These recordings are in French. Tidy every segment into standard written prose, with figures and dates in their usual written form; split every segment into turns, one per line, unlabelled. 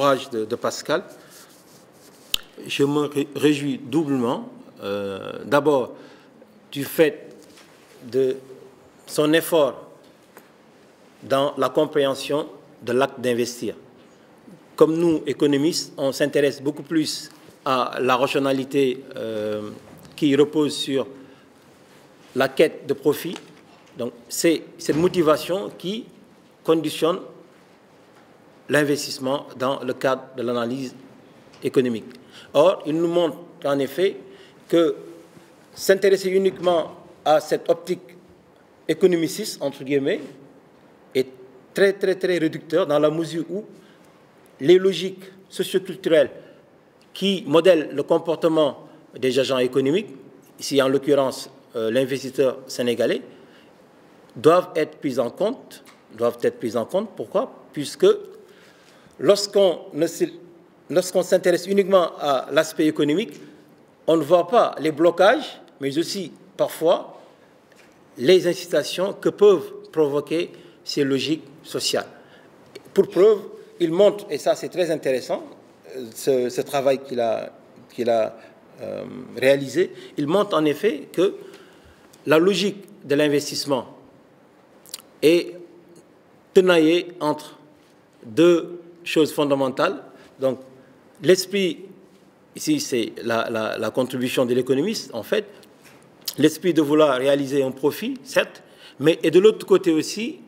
l'ouvrage de Pascal, je me réjouis doublement, d'abord du fait de son effort dans la compréhension de l'acte d'investir. Comme nous, économistes, on s'intéresse beaucoup plus à la rationalité qui repose sur la quête de profit. Donc, c'est cette motivation qui conditionne l'investissement dans le cadre de l'analyse économique. Or, il nous montre en effet que s'intéresser uniquement à cette optique économiciste, entre guillemets, est très réducteur dans la mesure où les logiques socioculturelles qui modèlent le comportement des agents économiques, ici en l'occurrence l'investisseur sénégalais, doivent être prises en compte. Pourquoi? Puisque lorsqu'on s'intéresse uniquement à l'aspect économique, on ne voit pas les blocages, mais aussi parfois les incitations que peuvent provoquer ces logiques sociales. Pour preuve, il montre, et ça c'est très intéressant, ce travail qu'il a réalisé, il montre en effet que la logique de l'investissement est tenaillée entre deux choses fondamentales. Donc, l'esprit, ici c'est la contribution de l'économiste, en fait, l'esprit de vouloir réaliser un profit, certes, mais et de l'autre côté aussi,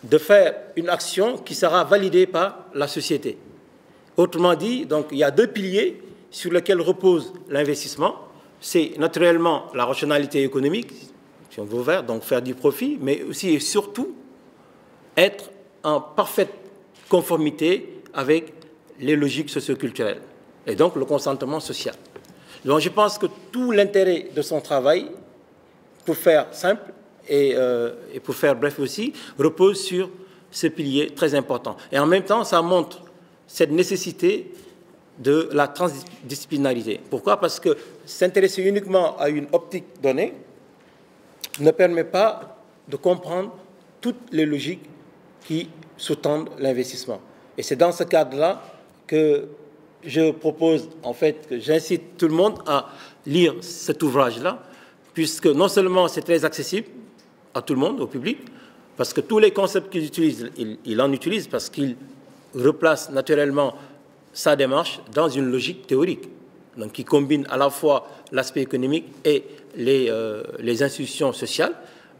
de faire une action qui sera validée par la société. Autrement dit, donc, il y a deux piliers sur lesquels repose l'investissement. C'est naturellement la rationalité économique, si on veut faire, donc faire du profit, mais aussi et surtout être en parfaite conformité avec les logiques socioculturelles et donc le consentement social. Donc je pense que tout l'intérêt de son travail, pour faire simple et pour faire bref aussi, repose sur ce pilier très important. Et en même temps, ça montre cette nécessité de la transdisciplinarité. Pourquoi? Parce que s'intéresser uniquement à une optique donnée ne permet pas de comprendre toutes les logiques qui sous-tendent l'investissement. Et c'est dans ce cadre-là que je propose, en fait, que j'incite tout le monde à lire cet ouvrage-là, puisque non seulement c'est très accessible à tout le monde, au public, parce que tous les concepts qu'il utilise, il en utilise parce qu'il replace naturellement sa démarche dans une logique théorique, donc qui combine à la fois l'aspect économique et les institutions sociales,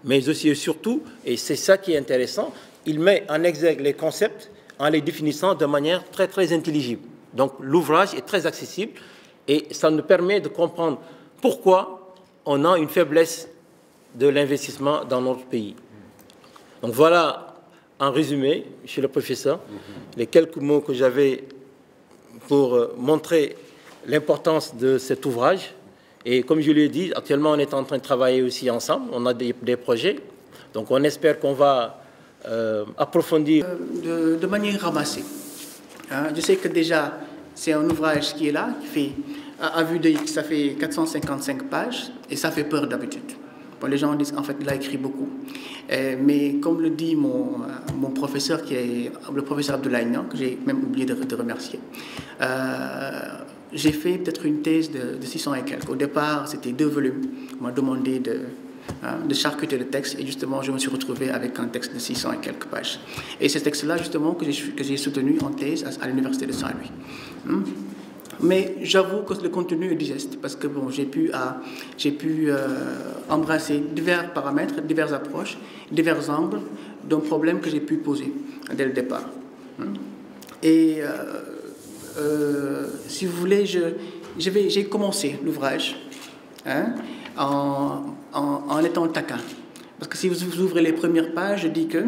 mais aussi et surtout, et c'est ça qui est intéressant, il met en exergue les concepts en les définissant de manière très intelligible. Donc l'ouvrage est très accessible et ça nous permet de comprendre pourquoi on a une faiblesse de l'investissement dans notre pays. Donc voilà, en résumé, monsieur le professeur, les quelques mots que j'avais pour montrer l'importance de cet ouvrage. Et comme je l'ai dit, actuellement, on est en train de travailler aussi ensemble. On a des projets. Donc on espère qu'on va approfondir.
De manière ramassée. Hein, je sais que déjà, c'est un ouvrage qui est là, qui fait, à vue d'œil, ça fait 455 pages, et ça fait peur d'habitude. Bon, les gens disent qu'en fait, il a écrit beaucoup. Mais comme le dit mon professeur, qui est le professeur Abdoulaye Niang, que j'ai même oublié de remercier, j'ai fait peut-être une thèse de 600 et quelques. Au départ, c'était 2 volumes. On m'a demandé de charcuter le texte, et justement, je me suis retrouvé avec un texte de 600 et quelques pages. Et ce texte-là, justement, que j'ai soutenu en thèse à l'Université de Saint-Louis. Mais j'avoue que le contenu est digeste, parce que bon, j'ai pu embrasser divers paramètres, diverses approches, divers angles d'un problème que j'ai pu poser dès le départ. Et si vous voulez, j'ai commencé l'ouvrage en étant taquin. Parce que si vous ouvrez les premières pages, je dis que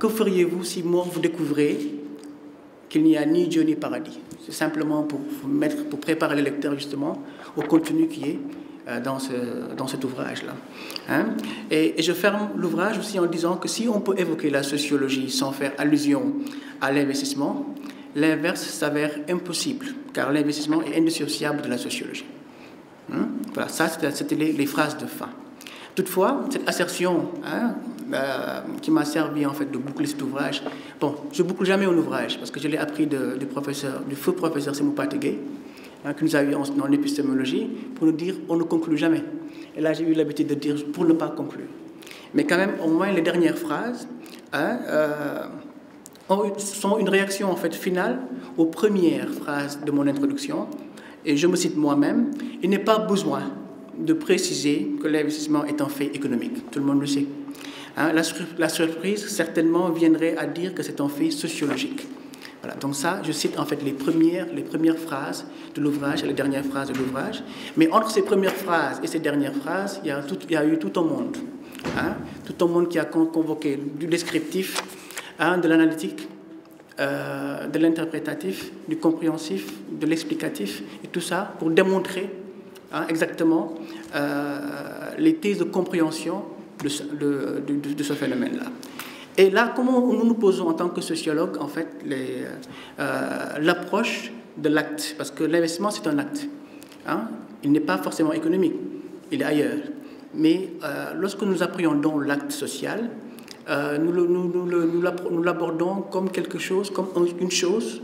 feriez-vous si mort vous découvrez qu'il n'y a ni Dieu ni paradis? C'est simplement pour préparer le lecteur justement au contenu qui est dans cet ouvrage-là. Et je ferme l'ouvrage aussi en disant que si on peut évoquer la sociologie sans faire allusion à l'investissement, l'inverse s'avère impossible, car l'investissement est indissociable de la sociologie. Voilà, ça c'était les phrases de fin. Toutefois, cette assertion servi en fait de boucler cet ouvrage. Bon, je ne boucle jamais un ouvrage parce que je l'ai appris du feu professeur Sémou Patégué, qui nous a eu en épistémologie, pour nous dire on ne conclut jamais. Et là, j'ai eu l'habitude de dire pour ne pas conclure. Mais quand même, au moins les dernières phrases sont une réaction en fait finale aux premières phrases de mon introduction. Et je me cite moi-même, il n'est pas besoin de préciser que l'investissement est un fait économique. Tout le monde le sait. La surprise, certainement, viendrait à dire que c'est un fait sociologique. Voilà, donc ça, je cite en fait les premières phrases de l'ouvrage et les dernières phrases de l'ouvrage. Mais entre ces premières phrases et ces dernières phrases, il y a eu tout un monde. Tout un monde qui a convoqué du descriptif, de l'analytique, de l'interprétatif, du compréhensif, de l'explicatif, et tout ça pour démontrer exactement les thèses de compréhension de ce phénomène-là. Et là, comment nous nous posons en tant que sociologues, en fait, l'approche de l'acte, parce que l'investissement, c'est un acte. Il n'est pas forcément économique, il est ailleurs. Mais lorsque nous appréhendons l'acte social, nous l'abordons comme quelque chose, comme une chose.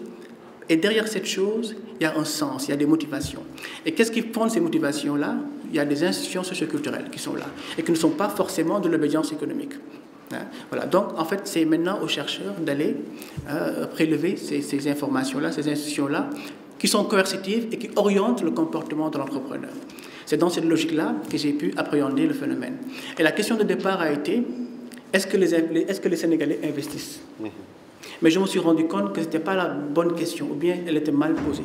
Et derrière cette chose, il y a un sens, il y a des motivations. Et qu'est-ce qui fonde ces motivations-là? Il y a des institutions socioculturelles qui sont là et qui ne sont pas forcément de l'obédience économique. Voilà. Donc, en fait, c'est maintenant aux chercheurs d'aller prélever ces informations-là, ces institutions-là, qui sont coercitives et qui orientent le comportement de l'entrepreneur. C'est dans cette logique-là que j'ai pu appréhender le phénomène. Et la question de départ a été, est-ce que les Sénégalais investissent? Mais je me suis rendu compte que ce n'était pas la bonne question, ou bien elle était mal posée.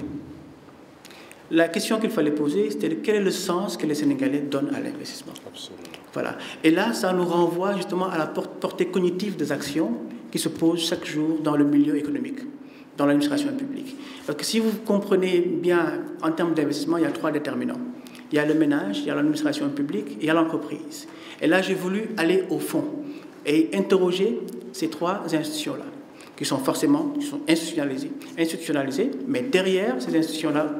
La question qu'il fallait poser, c'était quel est le sens que les Sénégalais donnent à l'investissement. Voilà. Et là, ça nous renvoie justement à la portée cognitive des actions qui se posent chaque jour dans le milieu économique, dans l'administration publique. Parce que si vous comprenez bien, en termes d'investissement, il y a 3 déterminants. Il y a le ménage, il y a l'administration publique et il y a l'entreprise. Et là, j'ai voulu aller au fond et interroger ces 3 institutions-là, qui sont institutionnalisées, mais derrière ces institutions-là,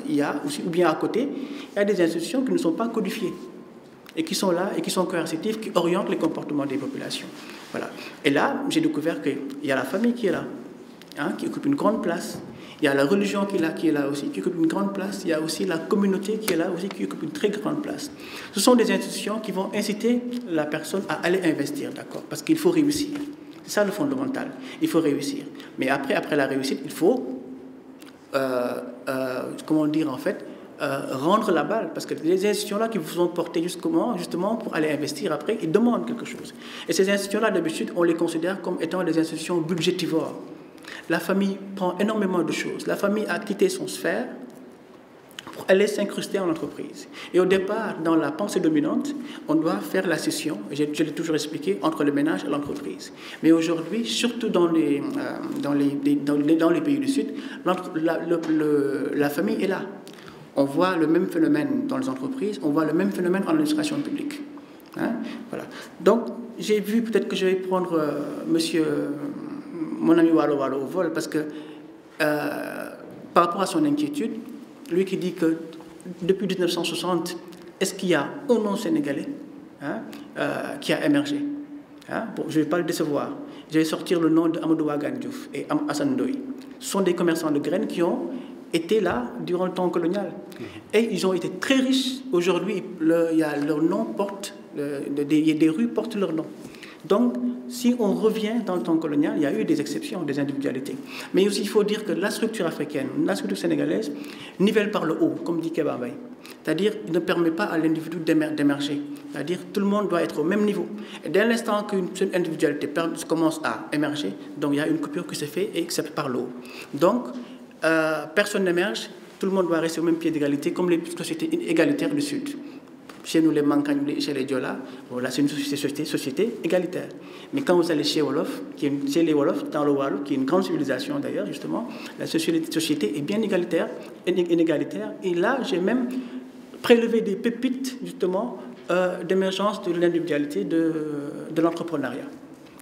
il y a aussi, ou bien à côté, il y a des institutions qui ne sont pas codifiées et qui sont là et qui sont coercitives, qui orientent les comportements des populations. Voilà. Et là, j'ai découvert qu'il y a la famille qui est là, qui occupe une grande place. Il y a la religion qui est là aussi, qui occupe une grande place. Il y a aussi la communauté qui est là aussi, qui occupe une très grande place. Ce sont des institutions qui vont inciter la personne à aller investir, d'accord, parce qu'il faut réussir. C'est ça le fondamental. Il faut réussir. Mais après la réussite, il faut, comment dire en fait, rendre la balle. Parce que les institutions-là qui vous ont porté justement pour aller investir après, ils demandent quelque chose. Et ces institutions-là, d'habitude, on les considère comme étant des institutions budgétivores. La famille prend énormément de choses. La famille a quitté son sphère pour aller s'incruster en entreprise. Et au départ, dans la pensée dominante, on doit faire la scission, je l'ai toujours expliqué, entre le ménage et l'entreprise. Mais aujourd'hui, surtout dans les pays du Sud, la famille est là. On voit le même phénomène dans les entreprises, on voit le même phénomène en administration publique. Voilà. Donc, j'ai vu, peut-être que je vais prendre mon ami Walo au vol, parce que par rapport à son inquiétude, lui qui dit que depuis 1960, est-ce qu'il y a un nom sénégalais qui a émergé? Bon, je ne vais pas le décevoir. Je vais sortir le nom d'Amadou Wagan Diouf et Hassan Ndoye. Ce sont des commerçants de graines qui ont été là durant le temps colonial. Et ils ont été très riches. Aujourd'hui, leur nom porte, des rues portent leur nom. Donc, si on revient dans le temps colonial, il y a eu des exceptions, des individualités. Mais aussi, il faut dire que la structure africaine, la structure sénégalaise, nivelle par le haut, comme dit Kéba Mbaye. C'est-à-dire, il ne permet pas à l'individu d'émerger. C'est-à-dire, tout le monde doit être au même niveau. Et dès l'instant qu'une seule individualité commence à émerger, donc il y a une coupure qui se fait et qui se fait par le haut. Donc, personne n'émerge, tout le monde doit rester au même pied d'égalité, comme les sociétés égalitaires du Sud. Chez nous, les Mankagne, chez les Diola, voilà, c'est une société égalitaire. Mais quand vous allez chez Wolof, chez les Wolofs, dans le Wallou, qui est une grande civilisation d'ailleurs, justement, la société est bien inégalitaire. Et là, j'ai même prélevé des pépites, justement, d'émergence de l'individualité, de l'entrepreneuriat.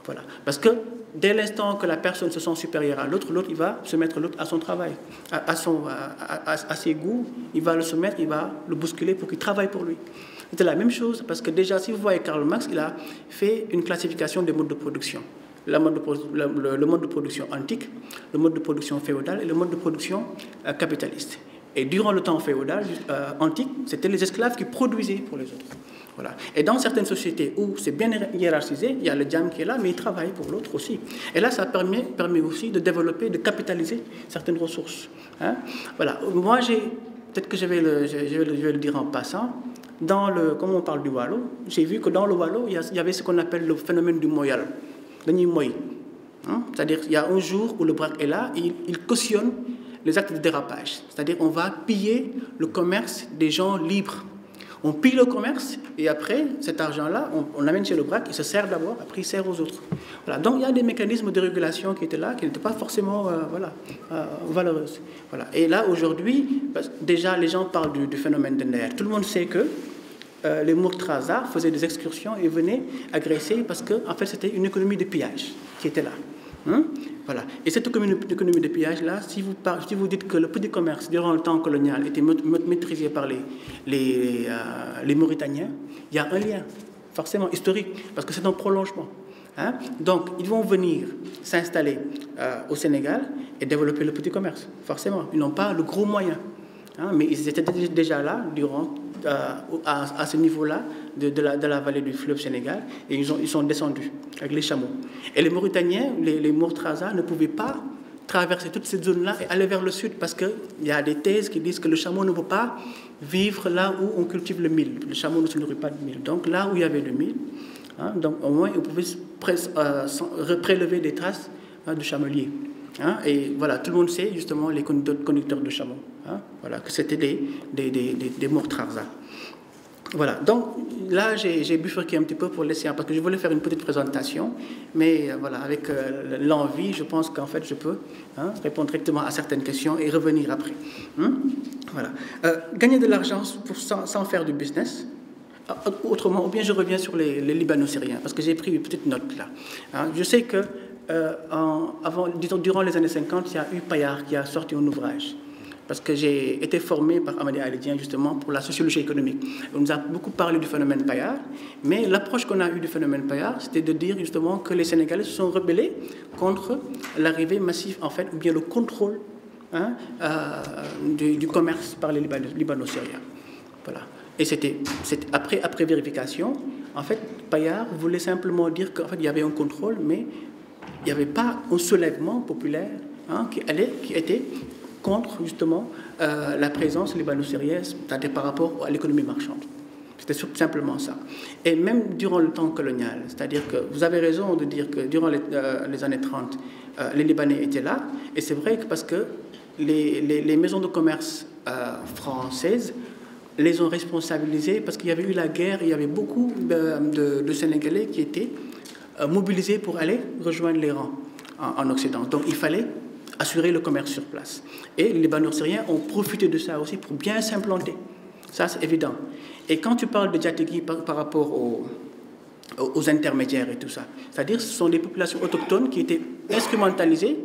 Voilà. Parce que dès l'instant que la personne se sent supérieure à l'autre, il va se mettre à son travail, à ses goûts, il va le soumettre, il va le bousculer pour qu'il travaille pour lui. C'était la même chose, parce que déjà, si vous voyez Karl Marx, il a fait une classification des modes de production. Le mode de production antique, le mode de production féodal et le mode de production capitaliste. Et durant le temps féodal, antique, c'était les esclaves qui produisaient pour les autres. Voilà. Et dans certaines sociétés où c'est bien hiérarchisé, il y a le djam qui est là, mais il travaille pour l'autre aussi. Et là, ça permet aussi de développer, de capitaliser certaines ressources. Hein? Voilà. Moi, peut-être que je vais le dire en passant, comme on parle du Wallo, j'ai vu que dans le Wallo, il y avait ce qu'on appelle le phénomène du moyal. Hein? C'est-à-dire qu'il y a un jour où le BRAC est là, et il cautionne les actes de dérapage. C'est-à-dire qu'on va piller le commerce des gens libres. On pille le commerce et après, cet argent-là, on l'amène chez le BRAC, il se sert d'abord, après il sert aux autres. Voilà. Donc il y a des mécanismes de régulation qui étaient là, qui n'étaient pas forcément valeureux. Voilà. Et là, aujourd'hui, déjà les gens parlent du phénomène de Nder. Tout le monde sait que les Murtaza faisaient des excursions et venaient agresser parce que en fait, c'était une économie de pillage qui était là. Hein? Voilà. Et cette économie de pillage-là, si vous dites que le petit commerce, durant le temps colonial, était maîtrisé par les Mauritaniens, il y a un lien, forcément historique, parce que c'est un prolongement. Hein? Donc, ils vont venir s'installer au Sénégal et développer le petit commerce, forcément. Ils n'ont pas le gros moyen. Hein? Mais ils étaient déjà là, à ce niveau-là de la vallée du fleuve Sénégal, et ils sont descendus avec les chameaux. Et les Mauritaniens, les Murtaza, ne pouvaient pas traverser toute cette zone-là et aller vers le sud, parce qu'il y a des thèses qui disent que le chameau ne peut pas vivre là où on cultive le mil. Le chameau ne se nourrit pas de mil. Donc là où il y avait le mil, hein, donc au moins on pouvait prélever des traces de chamelier. Hein, et voilà, tout le monde sait justement les conducteurs de chameaux. Hein, voilà, que c'était des Murtaza. Voilà, donc là j'ai bifurqué un petit peu pour laisser, parce que je voulais faire une petite présentation, mais voilà, avec l'envie, je pense qu'en fait je peux répondre directement à certaines questions et revenir après. Voilà. Gagner de l'argent sans faire du business. Autrement, ou bien je reviens sur les Libano-Syriens, parce que j'ai pris une petite note là. Hein, je sais que durant les années 50, il y a eu Payard qui a sorti un ouvrage. Parce que j'ai été formé par Amadé Alidien justement pour la sociologie économique. On nous a beaucoup parlé du phénomène Payard, mais l'approche qu'on a eue du phénomène Payard, c'était de dire justement que les Sénégalais se sont rebellés contre l'arrivée massive, en fait, ou bien le contrôle du commerce par les Libano-Syriens. Voilà. Et c'était après vérification, en fait, Payard voulait simplement dire qu'en fait, il y avait un contrôle, mais il n'y avait pas un soulèvement populaire qui était contre justement la présence libano-syrienne, c'est-à-dire par rapport à l'économie marchande. C'était simplement ça. Et même durant le temps colonial, c'est-à-dire que vous avez raison de dire que durant les années 30, les Libanais étaient là, et c'est vrai que parce que les maisons de commerce françaises les ont responsabilisés parce qu'il y avait eu la guerre, et il y avait beaucoup de Sénégalais qui étaient mobilisés pour aller rejoindre les rangs en Occident. Donc il fallait assurer le commerce sur place. Et les Libano-Syriens ont profité de ça aussi pour bien s'implanter. Ça, c'est évident. Et quand tu parles de Djategui par rapport aux intermédiaires et tout ça, c'est-à-dire ce sont des populations autochtones qui étaient instrumentalisées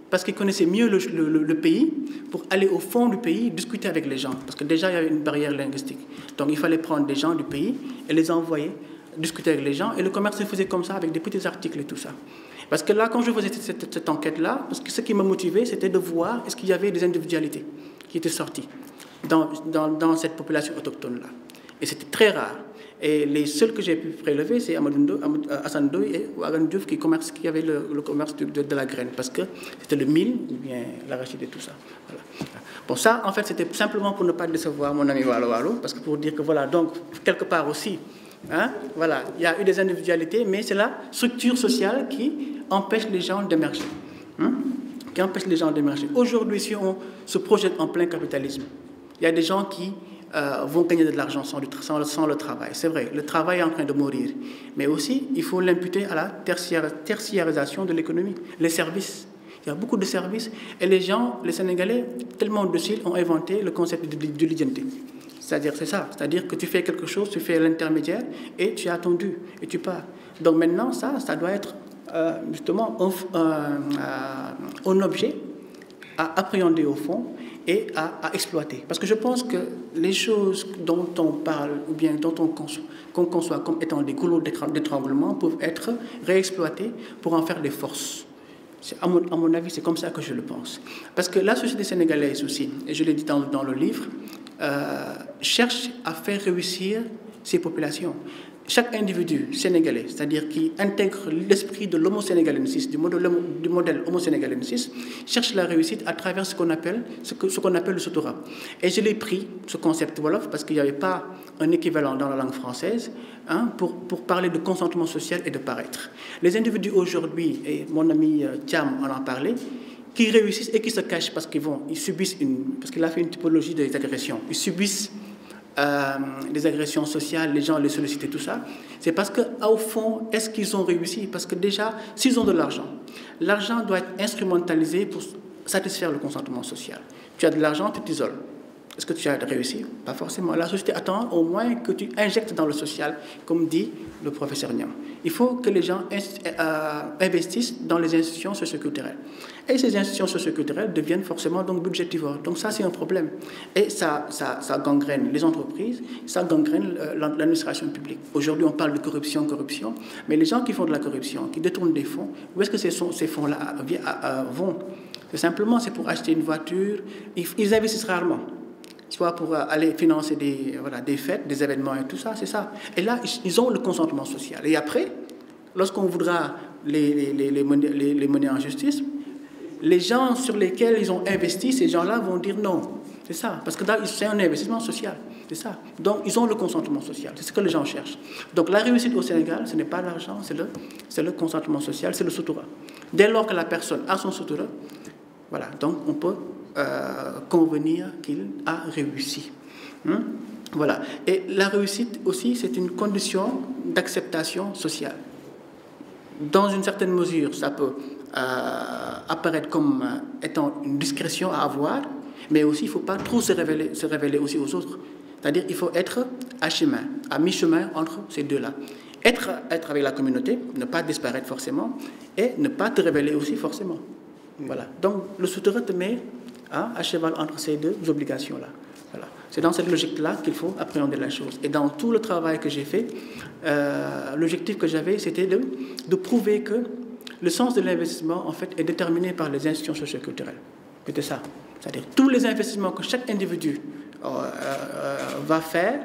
parce qu'ils connaissaient mieux le pays pour aller au fond du pays discuter avec les gens. Parce que déjà, il y avait une barrière linguistique. Donc il fallait prendre des gens du pays et les envoyer discuter avec les gens. Et le commerce se faisait comme ça, avec des petits articles et tout ça. Parce que là, quand je faisais cette enquête-là, parce que ce qui m'a motivé, c'était de voir est-ce qu'il y avait des individualités qui étaient sorties dans cette population autochtone-là. Et c'était très rare. Et les seuls que j'ai pu prélever, c'est Hassan Ndoye et Ouagane Diouf qui avaient le commerce de la graine, parce que c'était le mil, ou bien l'arachide et tout ça. Voilà. Bon, ça, en fait, c'était simplement pour ne pas décevoir mon ami Wallo Wallo, parce que pour dire que voilà, donc, quelque part aussi, voilà, il y a eu des individualités, mais c'est la structure sociale qui empêche les gens d'émerger. Qui empêche les gens d'émerger. Aujourd'hui, si on se projette en plein capitalisme, il y a des gens qui vont gagner de l'argent sans le travail. C'est vrai, le travail est en train de mourir. Mais aussi, il faut l'imputer à la tertiarisation de l'économie, les services. Il y a beaucoup de services. Et les gens, les Sénégalais, tellement dociles, ont inventé le concept de l'identité. C'est-à-dire, c'est ça. C'est-à-dire que tu fais quelque chose, tu fais l'intermédiaire et tu es attendu et tu pars. Donc maintenant, ça doit être justement un objet à appréhender au fond et à exploiter. Parce que je pense que les choses dont on parle ou bien dont qu'on conçoit comme étant des goulots d'étranglement peuvent être réexploités pour en faire des forces. À mon avis, c'est comme ça que je le pense. Parce que la société sénégalaise aussi, et je l'ai dit dans le livre, cherche à faire réussir ses populations. Chaque individu sénégalais, c'est-à-dire qui intègre l'esprit de l'homo-sénégalensis, du modèle homo-sénégalensis, cherche la réussite à travers ce qu'on appelle le Sotora. Et je l'ai pris, ce concept Wolof, parce qu'il n'y avait pas un équivalent dans la langue française, pour parler de consentement social et de paraître. Les individus aujourd'hui, et mon ami Thiam en parlait, qui réussissent et qui se cachent parce qu'ils subissent parce qu'il a fait une typologie des agressions. Ils subissent des agressions sociales, les gens les sollicitent et tout ça, c'est parce qu'au fond, est-ce qu'ils ont réussi? Parce que déjà, s'ils ont de l'argent, l'argent doit être instrumentalisé pour satisfaire le consentement social. Tu as de l'argent, tu t'isoles. Est-ce que tu as réussi? Pas forcément. La société attend au moins que tu injectes dans le social, comme dit le professeur Niam. Il faut que les gens investissent dans les institutions socioculturelles. Et ces institutions socioculturelles deviennent forcément donc budgétivores. Donc ça, c'est un problème. Et ça gangrène les entreprises, ça gangrène l'administration publique. Aujourd'hui, on parle de corruption, mais les gens qui font de la corruption, qui détournent des fonds, où est-ce que ces fonds-là vont? C'est pour acheter une voiture. Ils investissent rarement. Soit pour aller financer des fêtes, des événements et tout ça, c'est ça. Et là, ils ont le consentement social. Et après, lorsqu'on voudra les mener en justice, les gens sur lesquels ils ont investi, ces gens-là vont dire non. C'est ça. Parce que c'est un investissement social. C'est ça. Donc, ils ont le consentement social. C'est ce que les gens cherchent. Donc, la réussite au Sénégal, ce n'est pas l'argent, c'est le consentement social, c'est le sutura. Dès lors que la personne a son sutura, voilà. Donc, on peut convenir qu'il a réussi. Voilà. Et la réussite aussi, c'est une condition d'acceptation sociale. Dans une certaine mesure, ça peut apparaître comme étant une discrétion à avoir, mais aussi il ne faut pas trop se révéler aussi aux autres. C'est-à-dire qu'il faut être à mi-chemin entre ces deux-là. Être avec la communauté, ne pas disparaître forcément, et ne pas te révéler aussi forcément. Voilà. Donc le Soutera te met à cheval entre ces deux obligations-là. Voilà. C'est dans cette logique-là qu'il faut appréhender la chose. Et dans tout le travail que j'ai fait, l'objectif que j'avais, c'était de prouver que le sens de l'investissement, en fait, est déterminé par les institutions socioculturelles. C'était ça. C'est-à-dire tous les investissements que chaque individu va faire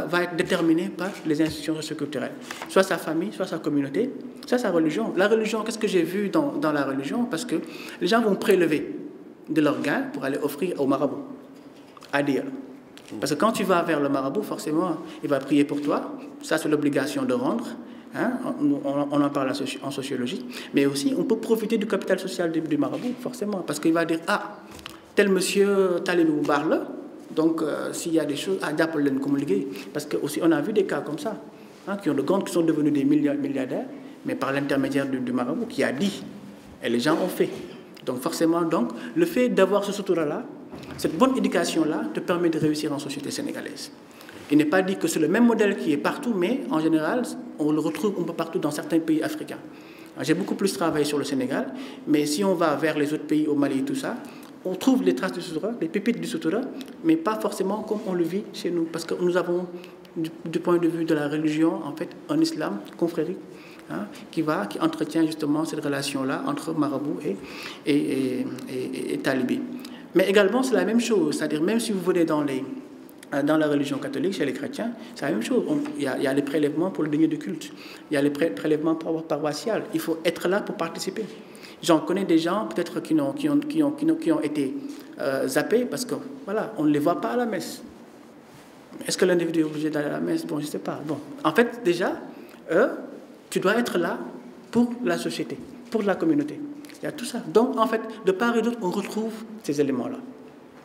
va être déterminé par les institutions socioculturelles. Soit sa famille, soit sa communauté, soit sa religion. La religion, qu'est-ce que j'ai vu dans la religion? Parce que les gens vont prélever de leurs gains pour aller offrir au marabout, à dire. Parce que quand tu vas vers le marabout, forcément, il va prier pour toi. Ça, c'est l'obligation de rendre. On en parle en sociologie. Mais aussi, on peut profiter du capital social du marabout, forcément. Parce qu'il va dire, tel monsieur, talibou barle. Donc, s'il y a des choses, d'appeler comme liguer. Parce que aussi, on a vu des cas comme ça, qui sont devenus des milliardaires, mais par l'intermédiaire du marabout qui a dit. Et les gens ont fait. Donc forcément, le fait d'avoir ce sutura-là, cette bonne éducation-là, te permet de réussir en société sénégalaise. Il n'est pas dit que c'est le même modèle qui est partout, mais en général, on le retrouve un peu partout dans certains pays africains. J'ai beaucoup plus travaillé sur le Sénégal, mais si on va vers les autres pays, au Mali et tout ça, on trouve les traces du sutura, les pépites du sutura, mais pas forcément comme on le vit chez nous. Parce que nous avons, du point de vue de la religion, en fait, un islam confrérique, qui entretient justement cette relation-là entre marabout et talibé. Mais également, c'est la même chose. C'est-à-dire, même si vous venez dans la religion catholique, chez les chrétiens, c'est la même chose. Il y a les prélèvements pour le denier de culte. Il y a les prélèvements paroissiaux. Il faut être là pour participer. J'en connais des gens, peut-être, qui ont été zappés parce que, voilà, on ne les voit pas à la messe. Est-ce que l'individu est obligé d'aller à la messe? Bon, je ne sais pas. Bon, en fait, déjà, tu dois être là pour la société, pour la communauté. Il y a tout ça. Donc, en fait, de part et d'autre, on retrouve ces éléments-là.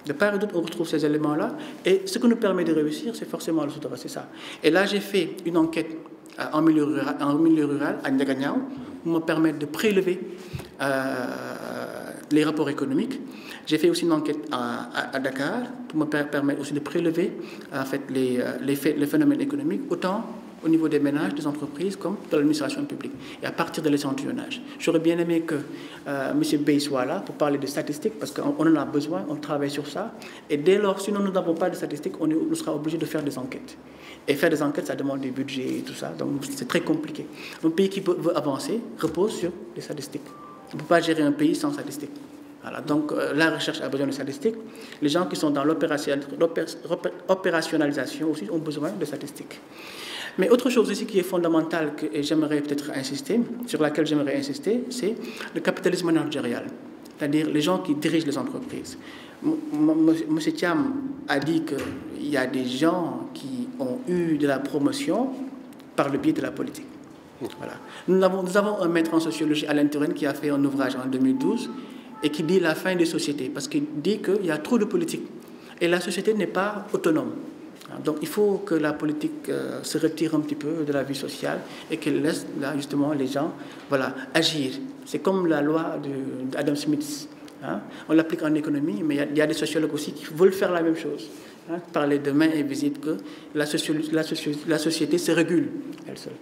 De part et d'autre, on retrouve ces éléments-là. Et ce qui nous permet de réussir, c'est forcément le sutura, c'est ça. Et là, j'ai fait une enquête en milieu rural à Ndiaganiao, pour me permettre de prélever les rapports économiques. J'ai fait aussi une enquête à Dakar, pour me permettre aussi de prélever en fait, les phénomènes économiques, autant au niveau des ménages, des entreprises, comme de l'administration publique, et à partir de l'échantillonnage. J'aurais bien aimé que M. Bey soit là pour parler de statistiques, parce qu'on en a besoin, on travaille sur ça, et dès lors, sinon nous n'avons pas de statistiques, on sera obligé de faire des enquêtes. Et faire des enquêtes, ça demande du budget et tout ça, donc c'est très compliqué. Un pays qui veut avancer repose sur les statistiques. On ne peut pas gérer un pays sans statistiques. Voilà, donc la recherche a besoin de statistiques. Les gens qui sont dans l'opérationnalisation aussi ont besoin de statistiques. Mais autre chose aussi qui est fondamentale et j'aimerais peut-être insister, sur laquelle j'aimerais insister, c'est le capitalisme managérial, c'est-à-dire les gens qui dirigent les entreprises. M. Thiam a dit qu'il y a des gens qui ont eu de la promotion par le biais de la politique. Voilà. Nous avons un maître en sociologie, Alain Turenne, qui a fait un ouvrage en 2012 et qui dit la fin des sociétés, parce qu'il dit qu'il y a trop de politique et la société n'est pas autonome. Donc il faut que la politique se retire un petit peu de la vie sociale et qu'elle laisse là, justement les gens agir. C'est comme la loi d'Adam Smith. Hein? On l'applique en économie, mais il y a des sociologues aussi qui veulent faire la même chose. Hein? Parler de main invisible, que la société se régule elle seule.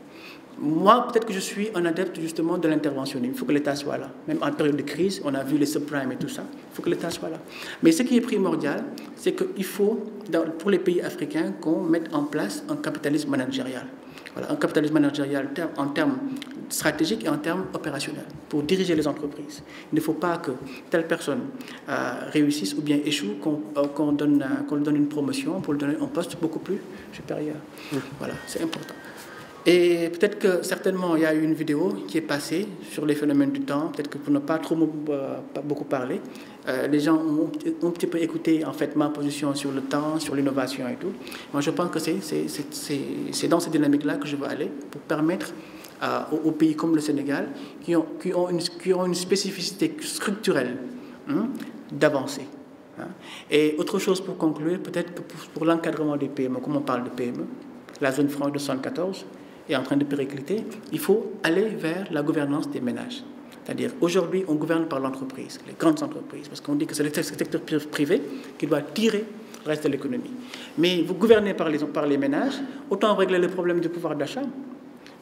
Moi, peut-être que je suis un adepte justement de l'interventionnisme. Il faut que l'État soit là. Même en période de crise, on a vu les subprimes et tout ça. Il faut que l'État soit là. Mais ce qui est primordial, c'est qu'il faut, pour les pays africains, qu'on mette en place un capitalisme managérial. Voilà, un capitalisme managérial en termes stratégiques et en termes opérationnels pour diriger les entreprises. Il ne faut pas que telle personne réussisse ou bien échoue, qu'on donne une promotion pour lui donner un poste beaucoup plus supérieur. Voilà, c'est important. Et peut-être que certainement il y a eu une vidéo qui est passée sur les phénomènes du temps, peut-être que pour ne pas trop beaucoup parler, les gens ont un petit peu écouté en fait ma position sur le temps, sur l'innovation et tout. Moi je pense que c'est dans cette dynamique-là que je veux aller pour permettre aux pays comme le Sénégal qui ont une spécificité structurelle d'avancer. Et autre chose pour conclure, peut-être que pour l'encadrement des PME, comme on parle de PME, la zone franche de 74 est en train de péricliter, il faut aller vers la gouvernance des ménages. C'est-à-dire, aujourd'hui, on gouverne par l'entreprise, les grandes entreprises, parce qu'on dit que c'est le secteur privé qui doit tirer le reste de l'économie. Mais vous gouvernez par les ménages, autant régler le problème du pouvoir d'achat,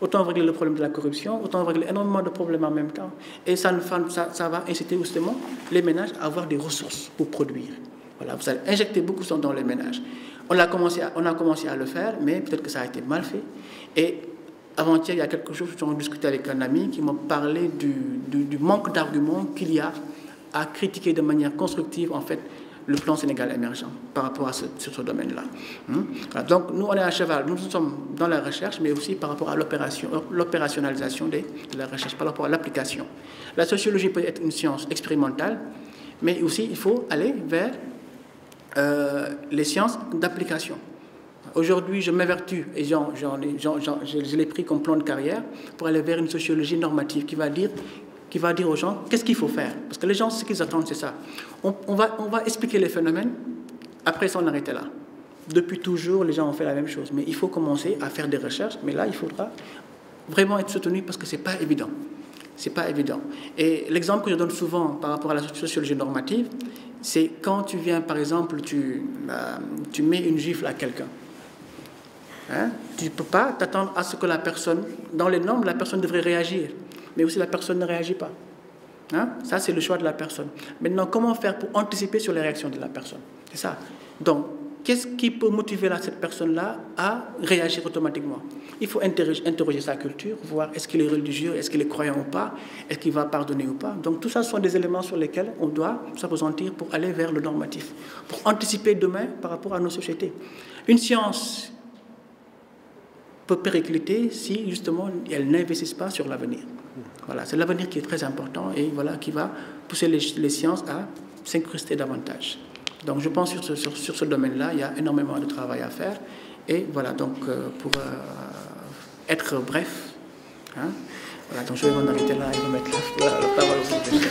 autant régler le problème de la corruption, autant régler énormément de problèmes en même temps. Et ça va inciter justement les ménages à avoir des ressources pour produire. Voilà, vous allez injecter beaucoup dans les ménages. On a commencé à le faire, mais peut-être que ça a été mal fait. Et avant-hier, il y a quelque chose, j'en discutais avec un ami qui m'a parlé du manque d'arguments qu'il y a à critiquer de manière constructive, en fait, le plan Sénégal émergent par rapport à ce domaine-là. Voilà, donc, nous, on est à cheval. Nous sommes dans la recherche, mais aussi par rapport à l'opérationnalisation de la recherche, par rapport à l'application. La sociologie peut être une science expérimentale, mais aussi, il faut aller vers les sciences d'application. Aujourd'hui, je m'évertue, et je l'ai pris comme plan de carrière, pour aller vers une sociologie normative qui va dire aux gens qu'est-ce qu'il faut faire. Parce que les gens, ce qu'ils attendent, c'est ça. On va expliquer les phénomènes, après s'en arrêter là. Depuis toujours, les gens ont fait la même chose. Mais il faut commencer à faire des recherches, mais là, il faudra vraiment être soutenu parce que ce n'est pas évident. C'est pas évident. Et l'exemple que je donne souvent par rapport à la sociologie normative, c'est quand tu viens, par exemple, tu mets une gifle à quelqu'un. Hein? Tu ne peux pas t'attendre à ce que la personne, dans les normes, la personne devrait réagir. Mais aussi la personne ne réagit pas. Hein? Ça, c'est le choix de la personne. Maintenant, comment faire pour anticiper sur les réactions de la personne? C'est ça. Donc, qu'est-ce qui peut motiver cette personne-là à réagir automatiquement? Il faut interroger sa culture, voir est-ce qu'il est religieux, est-ce qu'il est croyant ou pas, est-ce qu'il va pardonner ou pas. Donc tout ça sont des éléments sur lesquels on doit s'appesantir pour aller vers le normatif, pour anticiper demain par rapport à nos sociétés. Une science peut péricliter si justement elle n'investisse pas sur l'avenir. Voilà, c'est l'avenir qui est très important et voilà, qui va pousser les sciences à s'incruster davantage. Donc je pense que sur ce domaine-là, il y a énormément de travail à faire. Et voilà, donc pour être bref, hein, voilà, donc je vais m'en arrêter là et remettre la parole au secrétaire.